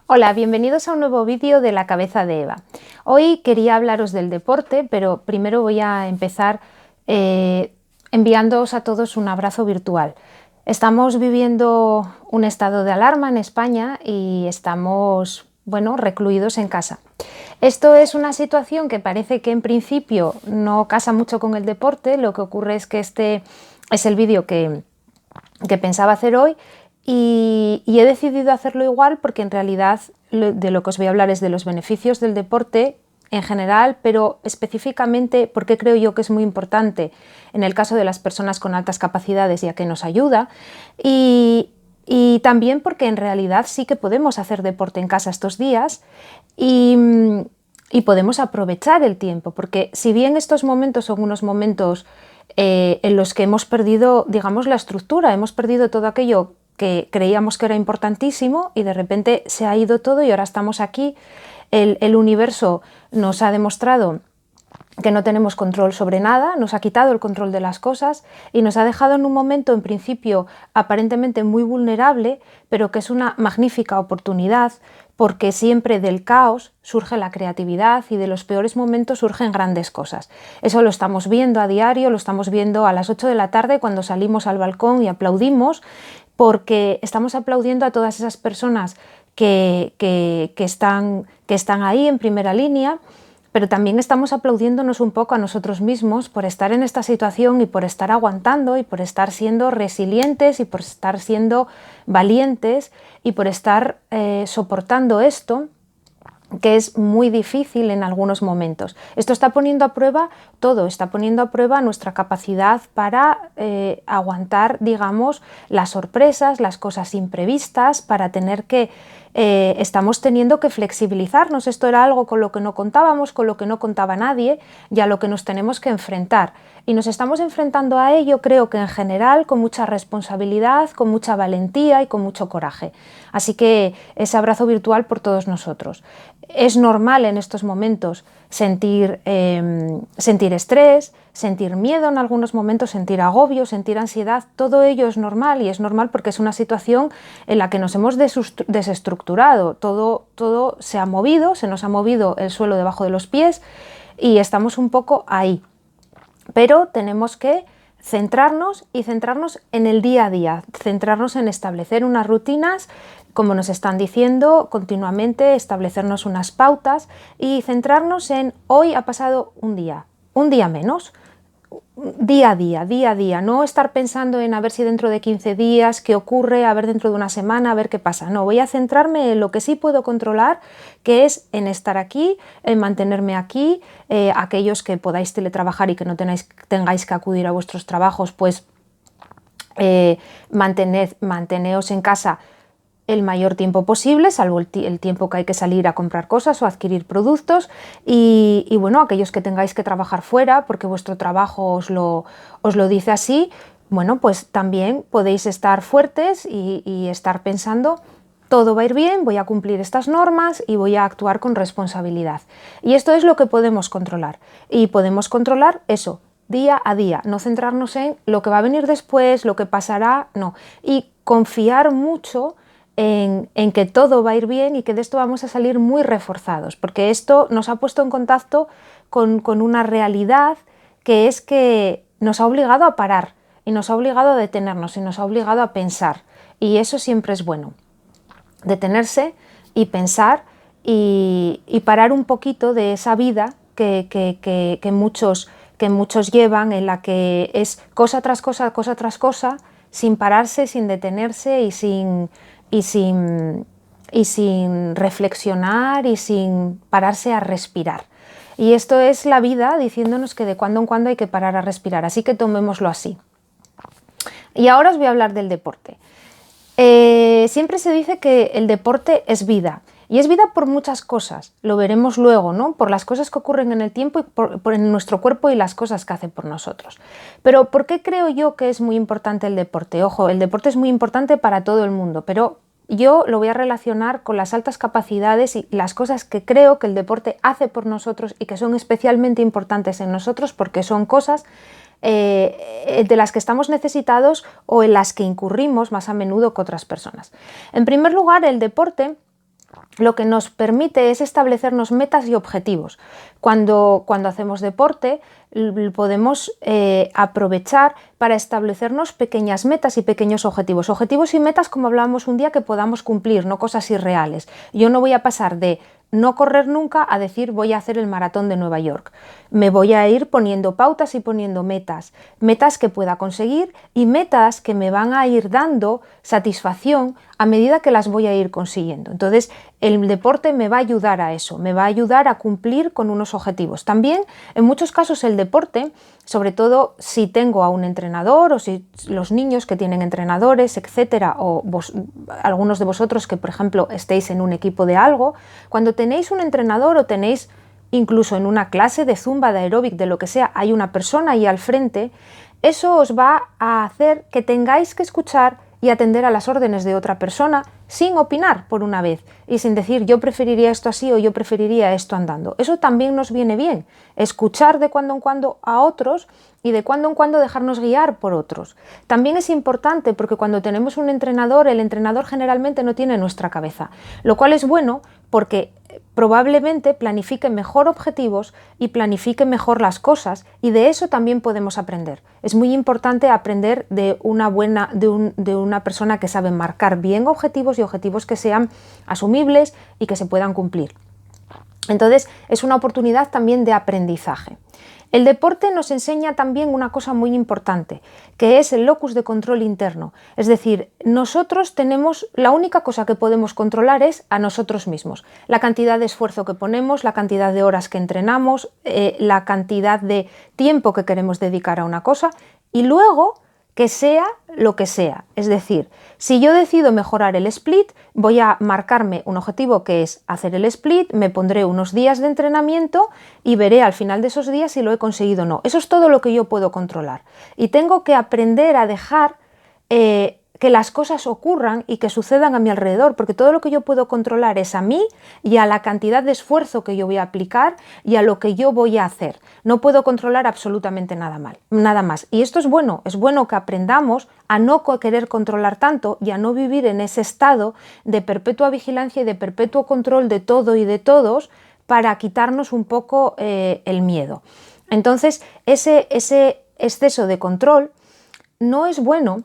Hola, bienvenidos a un nuevo vídeo de La Cabeza de Eva. Hoy quería hablaros del deporte, pero primero voy a empezar enviándoos a todos un abrazo virtual. Estamos viviendo un estado de alarma en España y estamos, recluidos en casa. Esto es una situación que parece que en principio no casa mucho con el deporte. Lo que ocurre es que este es el vídeo que pensaba hacer hoy y he decidido hacerlo igual porque en realidad de lo que os voy a hablar es de los beneficios del deporte en general, pero específicamente porque creo yo que es muy importante en el caso de las personas con altas capacidades, ya que nos ayuda, y también porque en realidad sí que podemos hacer deporte en casa estos días y podemos aprovechar el tiempo, porque si bien estos momentos son unos momentos en los que hemos perdido, digamos, la estructura, hemos perdido todo aquello que creíamos que era importantísimo y de repente se ha ido todo y ahora estamos aquí. El universo nos ha demostrado que no tenemos control sobre nada, nos ha quitado el control de las cosas y nos ha dejado en un momento, en principio, aparentemente muy vulnerable, pero que es una magnífica oportunidad, porque siempre del caos surge la creatividad y de los peores momentos surgen grandes cosas. Eso lo estamos viendo a diario, lo estamos viendo a las 8 de la tarde cuando salimos al balcón y aplaudimos, porque estamos aplaudiendo a todas esas personas que están ahí en primera línea, pero también estamos aplaudiéndonos un poco a nosotros mismos por estar en esta situación y por estar aguantando y por estar siendo resilientes y por estar siendo valientes y por estar soportando esto, que es muy difícil en algunos momentos. Esto está poniendo a prueba todo, está poniendo a prueba nuestra capacidad para aguantar, digamos, las sorpresas, las cosas imprevistas, para tener que estamos teniendo que flexibilizarnos. Esto era algo con lo que no contábamos, con lo que no contaba nadie y a lo que nos tenemos que enfrentar. Y nos estamos enfrentando a ello, creo que en general, con mucha responsabilidad, con mucha valentía y con mucho coraje. Así que ese abrazo virtual por todos nosotros. Es normal en estos momentos sentir estrés, sentir miedo en algunos momentos, sentir agobio, sentir ansiedad. Todo ello es normal y es normal porque es una situación en la que nos hemos desestructurado. Todo se ha movido, se nos ha movido el suelo debajo de los pies y estamos un poco ahí. Pero tenemos que centrarnos en el día a día, centrarnos en establecer unas rutinas, como nos están diciendo continuamente, establecernos unas pautas y centrarnos en hoy ha pasado un día menos, día a día, no estar pensando en a ver si dentro de 15 días, qué ocurre, a ver dentro de una semana, a ver qué pasa. No, voy a centrarme en lo que sí puedo controlar, que es en estar aquí, en mantenerme aquí. Aquellos que podáis teletrabajar y que no tengáis que acudir a vuestros trabajos, pues manteneos en casa el mayor tiempo posible, salvo el tiempo que hay que salir a comprar cosas o adquirir productos y bueno, aquellos que tengáis que trabajar fuera porque vuestro trabajo os lo dice así, bueno, pues también podéis estar fuertes y estar pensando todo va a ir bien, voy a cumplir estas normas y voy a actuar con responsabilidad. Y esto es lo que podemos controlar y podemos controlar eso día a día, no centrarnos en lo que va a venir después, lo que pasará, no, y confiar mucho en que todo va a ir bien y que de esto vamos a salir muy reforzados, porque esto nos ha puesto en contacto con una realidad que es que nos ha obligado a parar y nos ha obligado a detenernos y nos ha obligado a pensar, y eso siempre es bueno, detenerse y pensar y parar un poquito de esa vida que muchos llevan, en la que es cosa tras cosa, cosa tras cosa, sin pararse, sin detenerse y sin reflexionar y sin pararse a respirar. Y esto es la vida diciéndonos que de cuando en cuando hay que parar a respirar, así que tomémoslo así. Y ahora os voy a hablar del deporte. Siempre se dice que el deporte es vida. Y es vida por muchas cosas, lo veremos luego, ¿no? Por las cosas que ocurren en el tiempo y en nuestro cuerpo y las cosas que hace por nosotros. Pero ¿por qué creo yo que es muy importante el deporte? Ojo, el deporte es muy importante para todo el mundo, pero yo lo voy a relacionar con las altas capacidades y las cosas que creo que el deporte hace por nosotros y que son especialmente importantes en nosotros porque son cosas de las que estamos necesitados o en las que incurrimos más a menudo que otras personas. En primer lugar, el deporte lo que nos permite es establecernos metas y objetivos. Cuando hacemos deporte, podemos aprovechar para establecernos pequeñas metas y pequeños objetivos. Objetivos y metas, como hablábamos un día, que podamos cumplir, no cosas irreales. Yo no voy a pasar de no correr nunca a decir voy a hacer el maratón de Nueva York. Me voy a ir poniendo pautas y poniendo metas. Metas que pueda conseguir y metas que me van a ir dando satisfacción a medida que las voy a ir consiguiendo. Entonces, el deporte me va a ayudar a eso, me va a ayudar a cumplir con unos objetivos. También, en muchos casos, el deporte, sobre todo si tengo a un entrenador o si los niños que tienen entrenadores, etcétera, o algunos de vosotros que, por ejemplo, estéis en un equipo de algo, cuando tenéis un entrenador o tenéis incluso en una clase de zumba, de aeróbic, de lo que sea, hay una persona ahí al frente, eso os va a hacer que tengáis que escuchar y atender a las órdenes de otra persona sin opinar por una vez y sin decir yo preferiría esto así o yo preferiría esto andando. Eso también nos viene bien, escuchar de cuando en cuando a otros y de cuando en cuando dejarnos guiar por otros. También es importante porque cuando tenemos un entrenador, el entrenador generalmente no tiene nuestra cabeza, lo cual es bueno porque probablemente planifique mejor objetivos y planifique mejor las cosas y de eso también podemos aprender. Es muy importante aprender de una persona que sabe marcar bien objetivos y objetivos que sean asumibles y que se puedan cumplir. Entonces es una oportunidad también de aprendizaje. El deporte nos enseña también una cosa muy importante, que es el locus de control interno. Es decir, nosotros tenemos, la única cosa que podemos controlar es a nosotros mismos. La cantidad de esfuerzo que ponemos, la cantidad de horas que entrenamos, la cantidad de tiempo que queremos dedicar a una cosa y luego que sea lo que sea. Es decir, si yo decido mejorar el split, voy a marcarme un objetivo que es hacer el split, me pondré unos días de entrenamiento y veré al final de esos días si lo he conseguido o no. Eso es todo lo que yo puedo controlar. Y tengo que aprender a dejar que las cosas ocurran y que sucedan a mi alrededor, porque todo lo que yo puedo controlar es a mí y a la cantidad de esfuerzo que yo voy a aplicar y a lo que yo voy a hacer. No puedo controlar absolutamente nada más. Y esto es bueno que aprendamos a no querer controlar tanto y a no vivir en ese estado de perpetua vigilancia y de perpetuo control de todo y de todos para quitarnos un poco el miedo. Entonces, ese exceso de control no es bueno.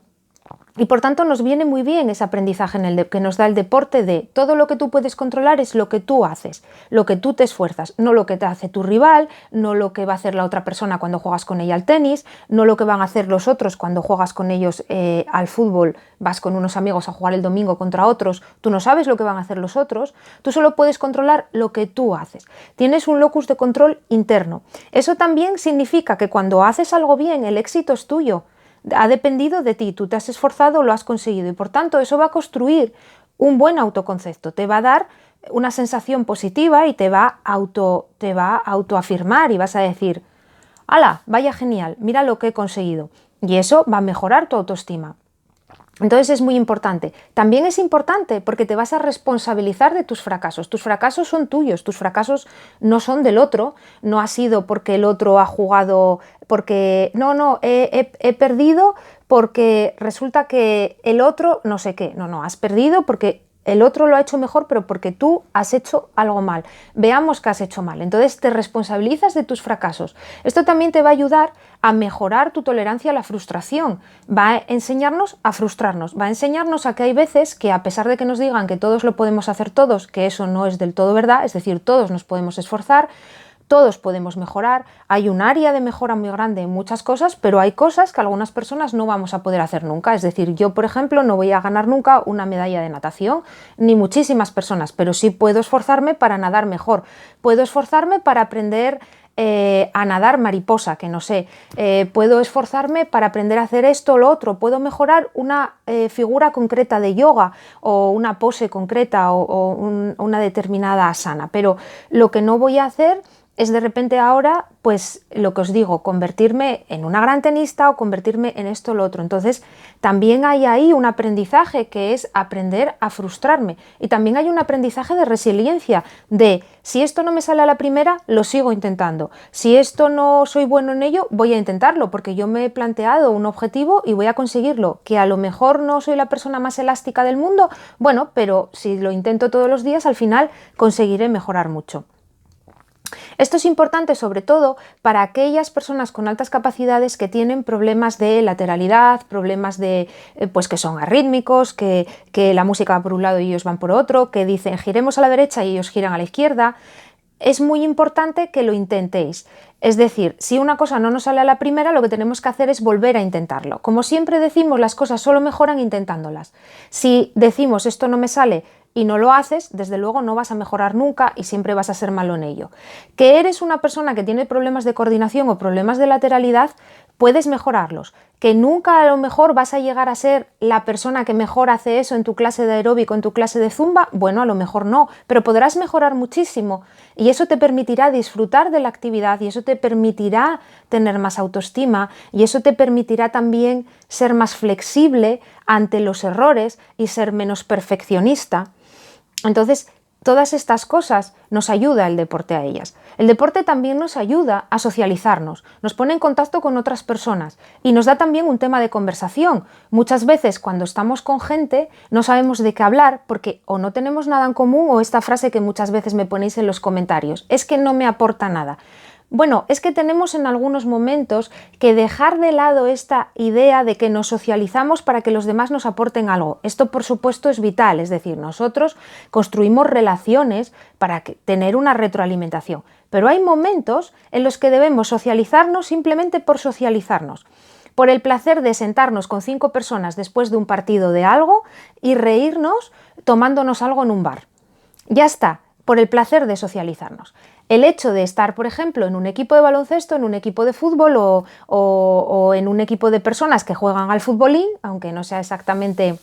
Y por tanto nos viene muy bien ese aprendizaje que nos da el deporte de todo lo que tú puedes controlar es lo que tú haces, lo que tú te esfuerzas, no lo que te hace tu rival, no lo que va a hacer la otra persona cuando juegas con ella al tenis, no lo que van a hacer los otros cuando juegas con ellos al fútbol, vas con unos amigos a jugar el domingo contra otros, tú no sabes lo que van a hacer los otros, tú solo puedes controlar lo que tú haces. Tienes un locus de control interno. Eso también significa que cuando haces algo bien, el éxito es tuyo. Ha dependido de ti, tú te has esforzado, lo has conseguido y por tanto eso va a construir un buen autoconcepto, te va a dar una sensación positiva y te va a autoafirmar y vas a decir, ¡hala! Vaya genial, mira lo que he conseguido y eso va a mejorar tu autoestima. Entonces es muy importante. También es importante porque te vas a responsabilizar de tus fracasos. Tus fracasos son tuyos, tus fracasos no son del otro. No ha sido porque el otro ha jugado, porque he perdido porque resulta que el otro no sé qué. No, has perdido porque el otro lo ha hecho mejor, pero porque tú has hecho algo mal. Veamos que has hecho mal. Entonces te responsabilizas de tus fracasos. Esto también te va a ayudar a mejorar tu tolerancia a la frustración. Va a enseñarnos a frustrarnos. Va a enseñarnos a que hay veces que a pesar de que nos digan que todos lo podemos hacer todos, que eso no es del todo verdad, es decir, todos nos podemos esforzar, todos podemos mejorar, hay un área de mejora muy grande en muchas cosas, pero hay cosas que algunas personas no vamos a poder hacer nunca. Es decir, yo, por ejemplo, no voy a ganar nunca una medalla de natación, ni muchísimas personas, pero sí puedo esforzarme para nadar mejor. Puedo esforzarme para aprender a nadar mariposa, que no sé. Puedo esforzarme para aprender a hacer esto o lo otro. Puedo mejorar una figura concreta de yoga o una pose concreta o una determinada asana, pero lo que no voy a hacer es de repente ahora, pues lo que os digo, convertirme en una gran tenista o convertirme en esto o lo otro. Entonces, también hay ahí un aprendizaje que es aprender a frustrarme. Y también hay un aprendizaje de resiliencia, de si esto no me sale a la primera, lo sigo intentando. Si esto no soy bueno en ello, voy a intentarlo, porque yo me he planteado un objetivo y voy a conseguirlo. Que a lo mejor no soy la persona más elástica del mundo, bueno, pero si lo intento todos los días, al final conseguiré mejorar mucho. Esto es importante sobre todo para aquellas personas con altas capacidades que tienen problemas de lateralidad, problemas de, pues que son arrítmicos, que la música va por un lado y ellos van por otro, que dicen giremos a la derecha y ellos giran a la izquierda. Es muy importante que lo intentéis. Es decir, si una cosa no nos sale a la primera, lo que tenemos que hacer es volver a intentarlo. Como siempre decimos, las cosas solo mejoran intentándolas. Si decimos esto no me sale y no lo haces, desde luego no vas a mejorar nunca y siempre vas a ser malo en ello. Que eres una persona que tiene problemas de coordinación o problemas de lateralidad, puedes mejorarlos. Que nunca a lo mejor vas a llegar a ser la persona que mejor hace eso en tu clase de aeróbico, en tu clase de zumba, bueno, a lo mejor no, pero podrás mejorar muchísimo y eso te permitirá disfrutar de la actividad y eso te permitirá tener más autoestima y eso te permitirá también ser más flexible ante los errores y ser menos perfeccionista. Entonces, todas estas cosas nos ayuda el deporte a ellas. El deporte también nos ayuda a socializarnos, nos pone en contacto con otras personas y nos da también un tema de conversación. Muchas veces cuando estamos con gente no sabemos de qué hablar porque o no tenemos nada en común o esta frase que muchas veces me ponéis en los comentarios, es que no me aporta nada. Bueno, es que tenemos en algunos momentos que dejar de lado esta idea de que nos socializamos para que los demás nos aporten algo. Esto, por supuesto, es vital, es decir, nosotros construimos relaciones para tener una retroalimentación, pero hay momentos en los que debemos socializarnos simplemente por socializarnos, por el placer de sentarnos con 5 personas después de un partido de algo y reírnos tomándonos algo en un bar. Ya está, por el placer de socializarnos. El hecho de estar, por ejemplo, en un equipo de baloncesto, en un equipo de fútbol o en un equipo de personas que juegan al futbolín, aunque no sea exactamente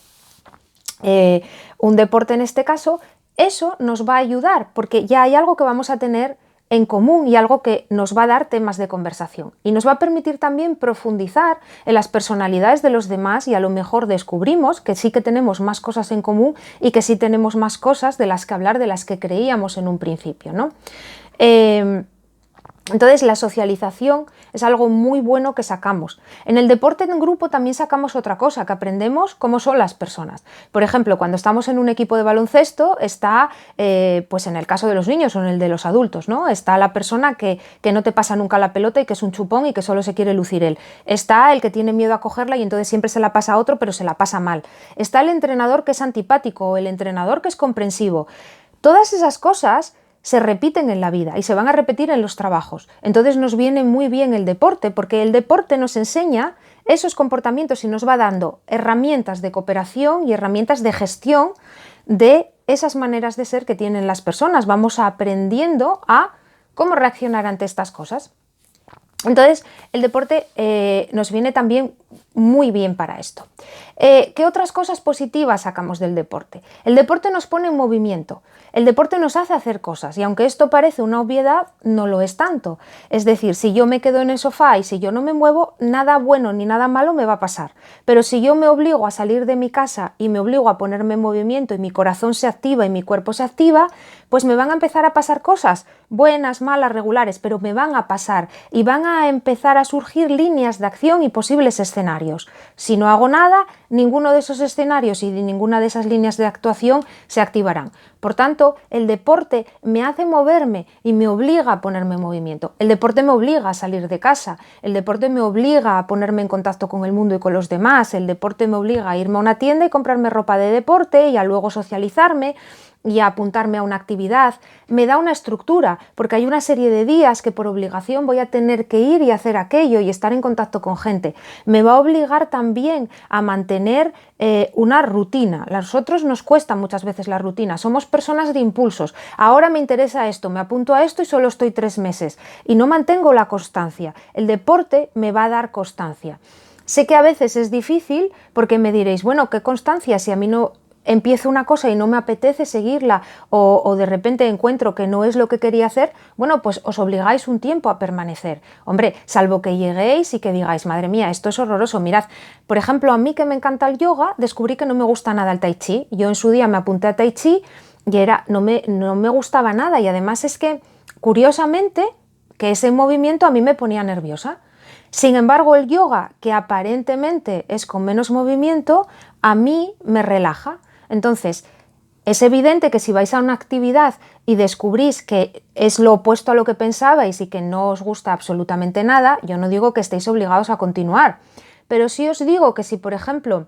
un deporte en este caso, eso nos va a ayudar porque ya hay algo que vamos a tener en común y algo que nos va a dar temas de conversación y nos va a permitir también profundizar en las personalidades de los demás y a lo mejor descubrimos que sí que tenemos más cosas en común y que sí tenemos más cosas de las que hablar de las que creíamos en un principio, ¿no? Entonces la socialización es algo muy bueno que sacamos. En el deporte en grupo también sacamos otra cosa, que aprendemos cómo son las personas. Por ejemplo, cuando estamos en un equipo de baloncesto está, pues en el caso de los niños o en el de los adultos, ¿no? Está la persona que no te pasa nunca la pelota y que es un chupón y que solo se quiere lucir él. Está el que tiene miedo a cogerla y entonces siempre se la pasa a otro, pero se la pasa mal. Está el entrenador que es antipático o el entrenador que es comprensivo. Todas esas cosas se repiten en la vida y se van a repetir en los trabajos. Entonces nos viene muy bien el deporte, porque el deporte nos enseña esos comportamientos y nos va dando herramientas de cooperación y herramientas de gestión de esas maneras de ser que tienen las personas. Vamos aprendiendo a cómo reaccionar ante estas cosas. Entonces, el deporte nos viene también muy bien para esto. ¿Qué otras cosas positivas sacamos del deporte? El deporte nos pone en movimiento, el deporte nos hace hacer cosas y aunque esto parece una obviedad, no lo es tanto. Es decir, si yo me quedo en el sofá y si yo no me muevo, nada bueno ni nada malo me va a pasar. Pero si yo me obligo a salir de mi casa y me obligo a ponerme en movimiento y mi corazón se activa y mi cuerpo se activa, pues me van a empezar a pasar cosas, buenas, malas, regulares, pero me van a pasar y van a empezar a surgir líneas de acción y posibles escenarios. Si no hago nada, ninguno de esos escenarios y ninguna de esas líneas de actuación se activarán. Por tanto, el deporte me hace moverme y me obliga a ponerme en movimiento. El deporte me obliga a salir de casa, el deporte me obliga a ponerme en contacto con el mundo y con los demás, el deporte me obliga a irme a una tienda y comprarme ropa de deporte y a luego socializarme y a apuntarme a una actividad. Me da una estructura, porque hay una serie de días que por obligación voy a tener que ir y hacer aquello y estar en contacto con gente. Me va a obligar también a mantener una rutina. A nosotros nos cuesta muchas veces la rutina, somos personas de impulsos. Ahora me interesa esto, me apunto a esto y solo estoy 3 meses y no mantengo la constancia. El deporte me va a dar constancia. Sé que a veces es difícil porque me diréis, bueno, ¿qué constancia si a mí no empiezo una cosa y no me apetece seguirla o de repente encuentro que no es lo que quería hacer, bueno, pues os obligáis un tiempo a permanecer. Hombre, salvo que lleguéis y que digáis, madre mía, esto es horroroso. Mirad, por ejemplo, a mí que me encanta el yoga, descubrí que no me gusta nada el tai chi. Yo en su día me apunté a tai chi y no me gustaba nada, y además es que, curiosamente, que ese movimiento a mí me ponía nerviosa. Sin embargo, el yoga, que aparentemente es con menos movimiento, a mí me relaja. Entonces, es evidente que si vais a una actividad y descubrís que es lo opuesto a lo que pensabais y que no os gusta absolutamente nada, yo no digo que estéis obligados a continuar, pero sí os digo que si, por ejemplo,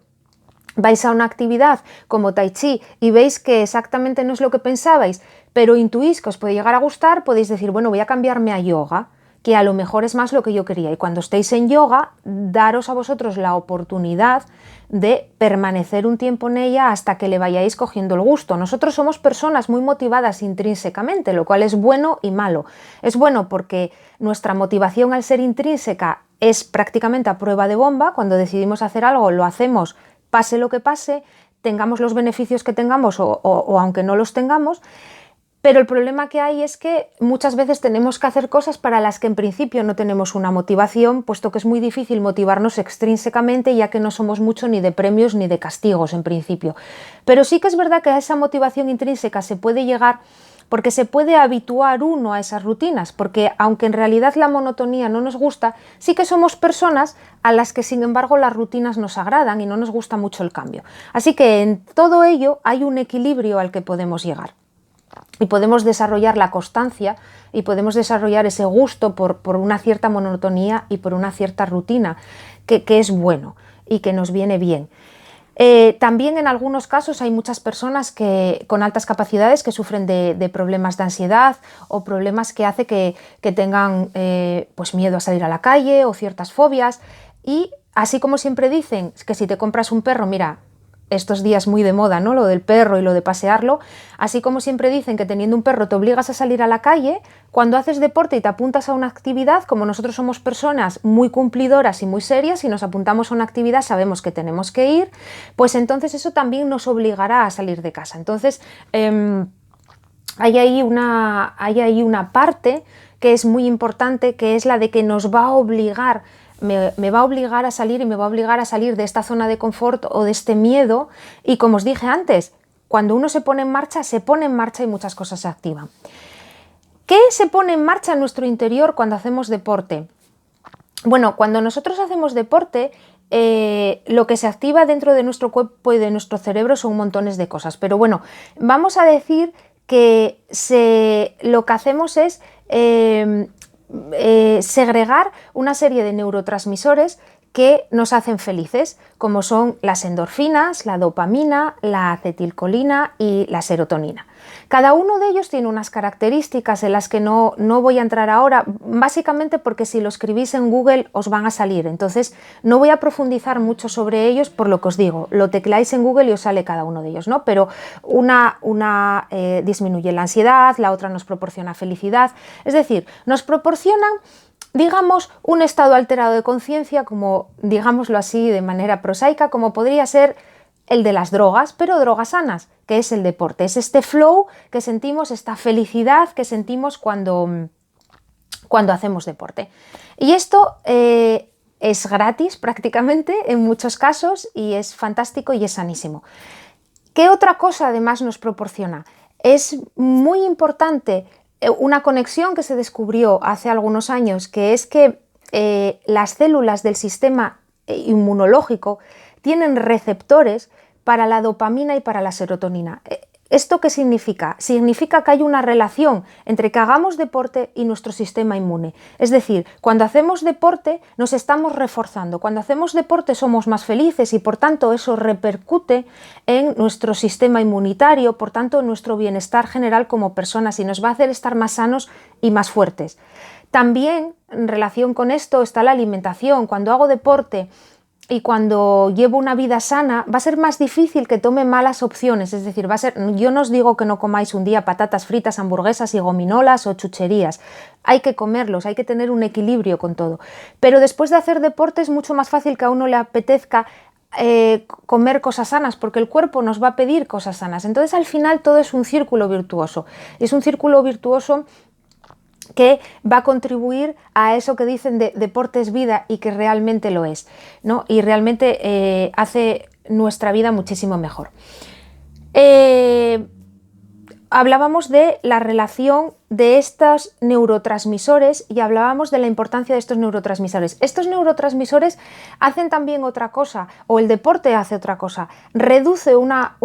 vais a una actividad como Tai Chi y veis que exactamente no es lo que pensabais, pero intuís que os puede llegar a gustar, podéis decir, bueno, voy a cambiarme a yoga, que a lo mejor es más lo que yo quería. Y cuando estéis en yoga, daros a vosotros la oportunidad de permanecer un tiempo en ella hasta que le vayáis cogiendo el gusto. Nosotros somos personas muy motivadas intrínsecamente, lo cual es bueno y malo. Es bueno porque nuestra motivación, al ser intrínseca, es prácticamente a prueba de bomba. Cuando decidimos hacer algo, lo hacemos pase lo que pase, tengamos los beneficios que tengamos o aunque no los tengamos. Pero el problema que hay es que muchas veces tenemos que hacer cosas para las que en principio no tenemos una motivación, puesto que es muy difícil motivarnos extrínsecamente, ya que no somos mucho ni de premios ni de castigos en principio. Pero sí que es verdad que a esa motivación intrínseca se puede llegar porque se puede habituar uno a esas rutinas, porque aunque en realidad la monotonía no nos gusta, sí que somos personas a las que sin embargo las rutinas nos agradan y no nos gusta mucho el cambio. Así que en todo ello hay un equilibrio al que podemos llegar. Y podemos desarrollar la constancia y podemos desarrollar ese gusto por una cierta monotonía y por una cierta rutina, que es bueno y que nos viene bien. También en algunos casos hay muchas personas con altas capacidades que sufren de problemas de ansiedad o problemas que hace que tengan pues miedo a salir a la calle o ciertas fobias. Y así como siempre dicen que si te compras un perro, mira, estos días muy de moda, ¿no? Lo del perro y lo de pasearlo, así como siempre dicen que teniendo un perro te obligas a salir a la calle, cuando haces deporte y te apuntas a una actividad, como nosotros somos personas muy cumplidoras y muy serias y nos apuntamos a una actividad, sabemos que tenemos que ir, pues entonces eso también nos obligará a salir de casa. Entonces, hay ahí una parte que es muy importante, que es la de que nos va a obligar me va a obligar a salir y me va a obligar a salir de esta zona de confort o de este miedo. Y como os dije antes, cuando uno se pone en marcha y muchas cosas se activan. ¿Qué se pone en marcha en nuestro interior cuando hacemos deporte? Bueno, cuando nosotros hacemos deporte, lo que se activa dentro de nuestro cuerpo y de nuestro cerebro son montones de cosas. Pero bueno, vamos a decir que lo que hacemos es segregar una serie de neurotransmisores que nos hacen felices, como son las endorfinas, la dopamina, la acetilcolina y la serotonina. Cada uno de ellos tiene unas características en las que no voy a entrar ahora, básicamente porque si lo escribís en Google os van a salir, entonces no voy a profundizar mucho sobre ellos por lo que os digo, lo tecleáis en Google y os sale cada uno de ellos, ¿no? Pero una disminuye la ansiedad, la otra nos proporciona felicidad, es decir, nos proporcionan, digamos, un estado alterado de conciencia, como, digámoslo así de manera prosaica, como podría ser el de las drogas, pero drogas sanas, que es el deporte. Es este flow que sentimos, esta felicidad que sentimos cuando hacemos deporte. Y esto es gratis prácticamente en muchos casos y es fantástico y es sanísimo. ¿Qué otra cosa además nos proporciona? Es muy importante una conexión que se descubrió hace algunos años, que es que las células del sistema inmunológico tienen receptores para la dopamina y para la serotonina. ¿Esto qué significa? Significa que hay una relación entre que hagamos deporte y nuestro sistema inmune. Es decir, cuando hacemos deporte nos estamos reforzando. Cuando hacemos deporte somos más felices y por tanto eso repercute en nuestro sistema inmunitario, por tanto en nuestro bienestar general como personas y nos va a hacer estar más sanos y más fuertes. También en relación con esto está la alimentación. Cuando hago deporte y cuando llevo una vida sana, va a ser más difícil que tome malas opciones, es decir, yo no os digo que no comáis un día patatas fritas, hamburguesas y gominolas o chucherías, hay que comerlos, hay que tener un equilibrio con todo, pero después de hacer deporte es mucho más fácil que a uno le apetezca comer cosas sanas, porque el cuerpo nos va a pedir cosas sanas. Entonces al final todo es un círculo virtuoso. Es un círculo virtuoso que va a contribuir a eso que dicen de deporte es vida, y que realmente lo es, ¿no? Y realmente hace nuestra vida muchísimo mejor. Hablábamos de la relación de estos neurotransmisores y hablábamos de la importancia de estos neurotransmisores. Estos neurotransmisores hacen también otra cosa, o el deporte hace otra cosa. Reduce una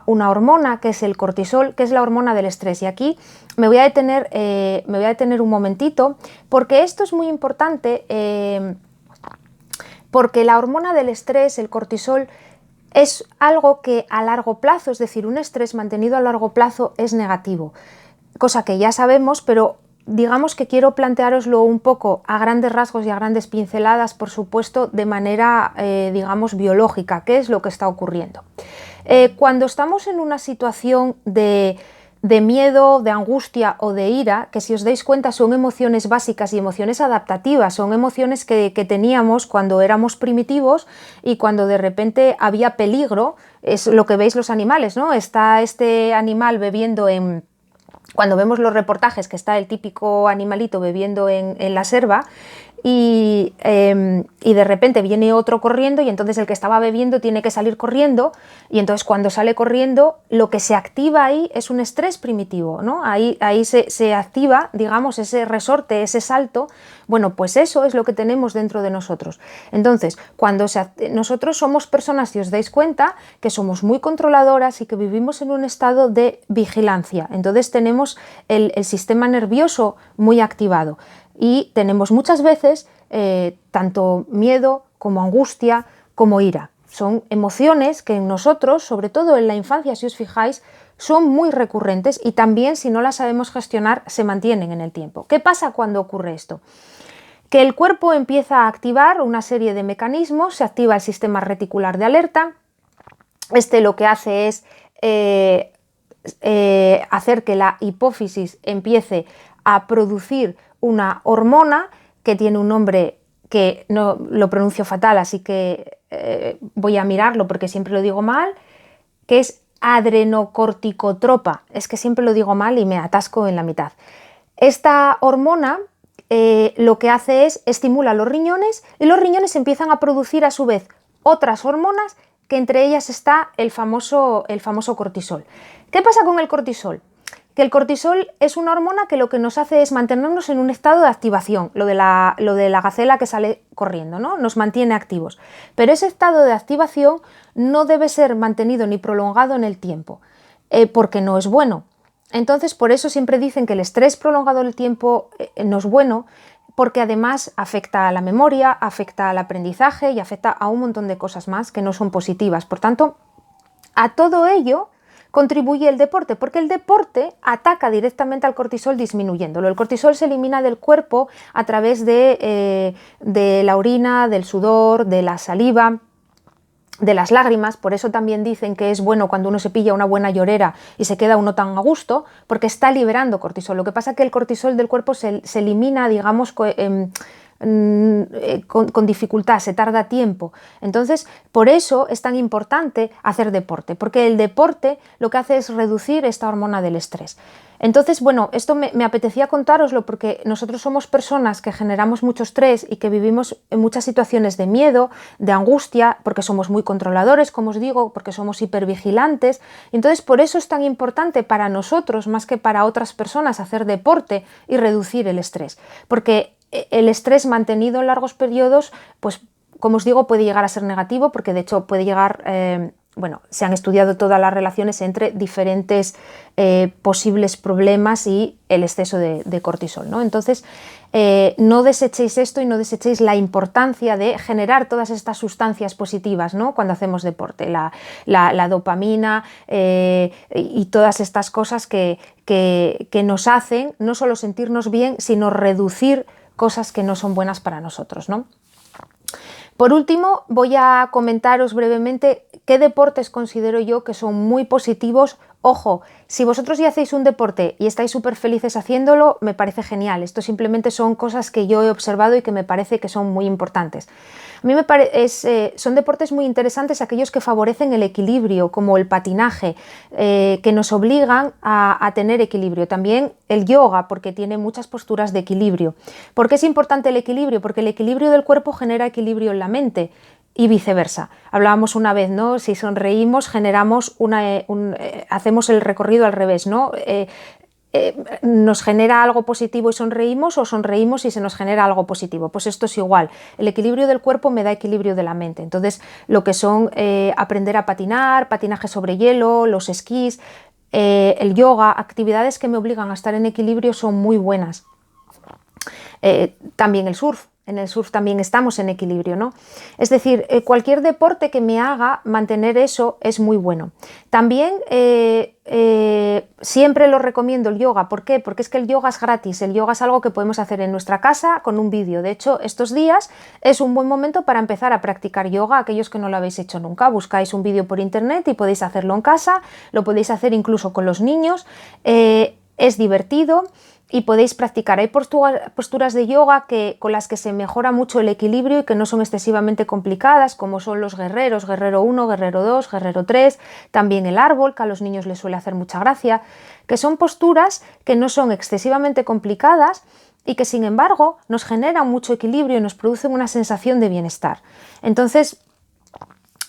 hormona, que es el cortisol, que es la hormona del estrés. Y aquí me voy a detener un momentito, porque esto es muy importante, porque la hormona del estrés, el cortisol, es algo que a largo plazo, es decir, un estrés mantenido a largo plazo es negativo, cosa que ya sabemos, pero digamos que quiero planteároslo un poco a grandes rasgos y a grandes pinceladas, por supuesto, de manera, digamos, biológica, qué es lo que está ocurriendo. Cuando estamos en una situación de miedo, de angustia o de ira, que si os dais cuenta son emociones básicas y emociones adaptativas, son emociones que teníamos cuando éramos primitivos y cuando de repente había peligro, es lo que veis los animales, ¿no? Está este animal bebiendo cuando vemos los reportajes, que está el típico animalito bebiendo en la selva, y de repente viene otro corriendo, y entonces el que estaba bebiendo tiene que salir corriendo, y entonces cuando sale corriendo lo que se activa ahí es un estrés primitivo, ¿no? Ahí se activa, digamos, ese resorte, ese salto. Bueno, pues eso es lo que tenemos dentro de nosotros. Entonces, nosotros somos personas, si os dais cuenta, que somos muy controladoras y que vivimos en un estado de vigilancia. Entonces tenemos el sistema nervioso muy activado. Y tenemos muchas veces tanto miedo como angustia como ira. Son emociones que en nosotros, sobre todo en la infancia, si os fijáis, son muy recurrentes y también, si no las sabemos gestionar, se mantienen en el tiempo. ¿Qué pasa cuando ocurre esto? Que el cuerpo empieza a activar una serie de mecanismos, se activa el sistema reticular de alerta. Este lo que hace es hacer que la hipófisis empiece a producir una hormona que tiene un nombre que no lo pronuncio fatal, así que voy a mirarlo porque siempre lo digo mal, que es adrenocorticotropa. Es que siempre lo digo mal y me atasco en la mitad. Esta hormona lo que hace es estimula los riñones, y los riñones empiezan a producir a su vez otras hormonas, que entre ellas está el famoso cortisol. ¿Qué pasa con el cortisol? Que el cortisol es una hormona que lo que nos hace es mantenernos en un estado de activación, lo de la gacela que sale corriendo, ¿no? Nos mantiene activos. Pero ese estado de activación no debe ser mantenido ni prolongado en el tiempo, porque no es bueno. Entonces, por eso siempre dicen que el estrés prolongado en el tiempo no es bueno, porque además afecta a la memoria, afecta al aprendizaje y afecta a un montón de cosas más que no son positivas. Por tanto, a todo ello contribuye el deporte, porque el deporte ataca directamente al cortisol disminuyéndolo. El cortisol se elimina del cuerpo a través de la orina, del sudor, de la saliva, de las lágrimas. Por eso también dicen que es bueno cuando uno se pilla una buena llorera y se queda uno tan a gusto, porque está liberando cortisol. Lo que pasa es que el cortisol del cuerpo se elimina, digamos, con dificultad, se tarda tiempo. Entonces, por eso es tan importante hacer deporte, porque el deporte lo que hace es reducir esta hormona del estrés. Entonces, bueno, esto me apetecía contároslo porque nosotros somos personas que generamos mucho estrés y que vivimos en muchas situaciones de miedo, de angustia, porque somos muy controladores, como os digo, porque somos hipervigilantes. Entonces, por eso es tan importante para nosotros, más que para otras personas, hacer deporte y reducir el estrés. Porque el estrés mantenido en largos periodos, pues como os digo, puede llegar a ser negativo, porque de hecho puede llegar, se han estudiado todas las relaciones entre diferentes posibles problemas y el exceso de cortisol, ¿no? Entonces, no desechéis esto y no desechéis la importancia de generar todas estas sustancias positivas, ¿no? Cuando hacemos deporte, la dopamina y todas estas cosas que nos hacen no solo sentirnos bien, sino reducir cosas que no son buenas para nosotros, ¿no? Por último, voy a comentaros brevemente qué deportes considero yo que son muy positivos. Ojo, si vosotros ya hacéis un deporte y estáis súper felices haciéndolo, me parece genial. Esto simplemente son cosas que yo he observado y que me parece que son muy importantes. A mí son deportes muy interesantes aquellos que favorecen el equilibrio, como el patinaje, que nos obligan a tener equilibrio. También el yoga, porque tiene muchas posturas de equilibrio. ¿Por qué es importante el equilibrio? Porque el equilibrio del cuerpo genera equilibrio en la mente. Y viceversa. Hablábamos una vez, ¿no? Si sonreímos, hacemos el recorrido al revés, ¿no? Nos genera algo positivo y sonreímos, o sonreímos y se nos genera algo positivo. Pues esto es igual. El equilibrio del cuerpo me da equilibrio de la mente. Entonces, lo que son aprender a patinar, patinaje sobre hielo, los esquís, el yoga, actividades que me obligan a estar en equilibrio son muy buenas. También el surf. En el surf también estamos en equilibrio, ¿no? Es decir, cualquier deporte que me haga mantener eso es muy bueno. También siempre lo recomiendo el yoga. ¿Por qué? Porque es que el yoga es gratis. El yoga es algo que podemos hacer en nuestra casa con un vídeo. De hecho, estos días es un buen momento para empezar a practicar yoga. Aquellos que no lo habéis hecho nunca, buscáis un vídeo por internet y podéis hacerlo en casa. Lo podéis hacer incluso con los niños. Es divertido. Y podéis practicar. Hay posturas de yoga con las que se mejora mucho el equilibrio y que no son excesivamente complicadas, como son los guerreros, guerrero 1, guerrero 2, guerrero 3, también el árbol, que a los niños les suele hacer mucha gracia, que son posturas que no son excesivamente complicadas y que sin embargo nos generan mucho equilibrio y nos producen una sensación de bienestar. Entonces,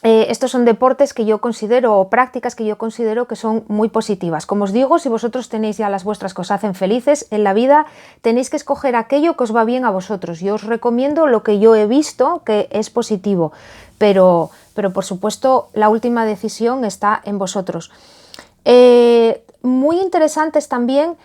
estos son deportes que yo considero, o prácticas que yo considero que son muy positivas. Como os digo, si vosotros tenéis ya las vuestras que os hacen felices en la vida, tenéis que escoger aquello que os va bien a vosotros. Yo os recomiendo lo que yo he visto que es positivo, pero por supuesto la última decisión está en vosotros. Muy interesantes también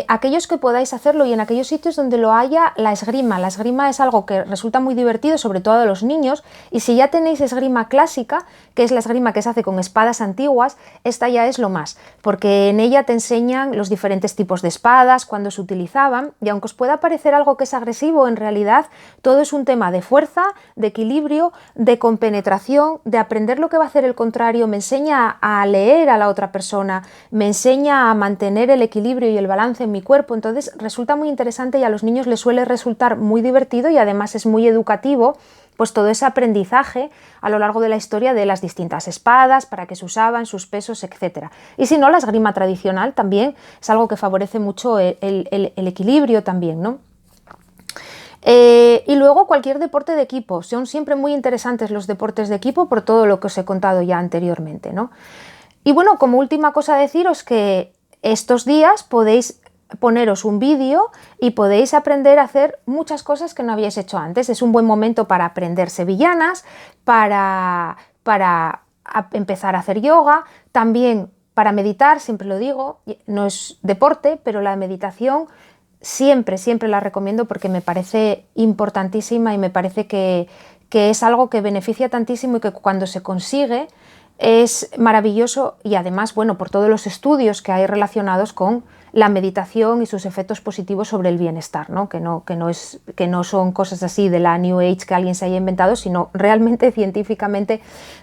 aquellos que podáis hacerlo, y en aquellos sitios donde lo haya, la esgrima. La esgrima es algo que resulta muy divertido, sobre todo a los niños, y si ya tenéis esgrima clásica, que es la esgrima que se hace con espadas antiguas, esta ya es lo más, porque en ella te enseñan los diferentes tipos de espadas, cuándo se utilizaban, y aunque os pueda parecer algo que es agresivo, en realidad todo es un tema de fuerza, de equilibrio, de compenetración, de aprender lo que va a hacer el contrario. Me enseña a leer a la otra persona, me enseña a mantener el equilibrio y el balance en mi cuerpo. Entonces resulta muy interesante y a los niños les suele resultar muy divertido, y además es muy educativo, pues todo ese aprendizaje a lo largo de la historia de las distintas espadas, para qué se usaban, sus pesos, etc. Y si no, la esgrima tradicional también es algo que favorece mucho el equilibrio también, ¿no? Y luego cualquier deporte de equipo. Son siempre muy interesantes los deportes de equipo por todo lo que os he contado ya anteriormente, ¿no? Y bueno, como última cosa deciros que estos días podéis poneros un vídeo y podéis aprender a hacer muchas cosas que no habíais hecho antes. Es un buen momento para aprender sevillanas, para empezar a hacer yoga, también para meditar. Siempre lo digo, no es deporte, pero la meditación siempre la recomiendo porque me parece importantísima y me parece que es algo que beneficia tantísimo y que cuando se consigue es maravilloso. Y además, bueno, por todos los estudios que hay relacionados con la meditación y sus efectos positivos sobre el bienestar, ¿no? Que no son cosas así de la New Age que alguien se haya inventado, sino realmente científicamente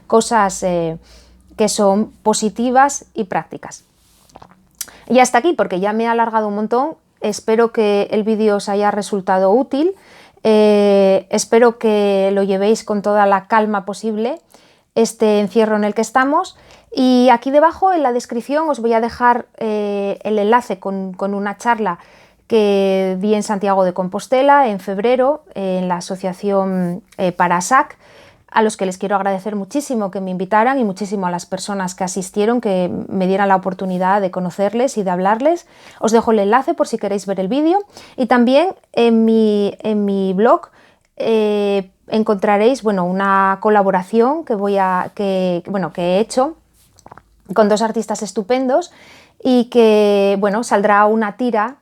cosas que son positivas y prácticas. Y hasta aquí, porque ya me he alargado un montón. Espero que el vídeo os haya resultado útil. Espero que lo llevéis con toda la calma posible, este encierro en el que estamos. Y aquí debajo en la descripción os voy a dejar el enlace con una charla que di en Santiago de Compostela en febrero en la asociación Parasac, a los que les quiero agradecer muchísimo que me invitaran, y muchísimo a las personas que asistieron, que me dieran la oportunidad de conocerles y de hablarles. Os dejo el enlace por si queréis ver el vídeo, y también en mi blog encontraréis, bueno, una colaboración que he hecho con dos artistas estupendos, y que, bueno, saldrá una tira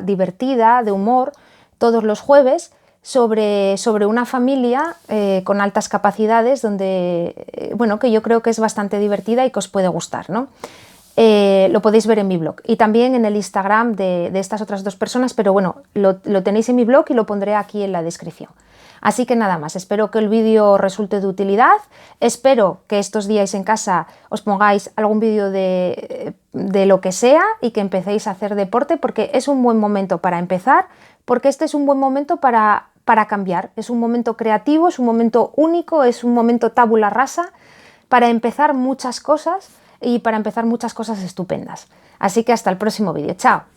divertida, de humor, todos los jueves, sobre una familia con altas capacidades, donde, bueno, que yo creo que es bastante divertida y que os puede gustar, ¿no? lo podéis ver en mi blog y también en el Instagram de estas otras dos personas, pero bueno, lo tenéis en mi blog y lo pondré aquí en la descripción. Así que nada más, espero que el vídeo resulte de utilidad, espero que estos días en casa os pongáis algún vídeo de lo que sea y que empecéis a hacer deporte, porque es un buen momento para empezar, porque este es un buen momento para cambiar, es un momento creativo, es un momento único, es un momento tabula rasa para empezar muchas cosas y para empezar muchas cosas estupendas. Así que hasta el próximo vídeo. ¡Chao!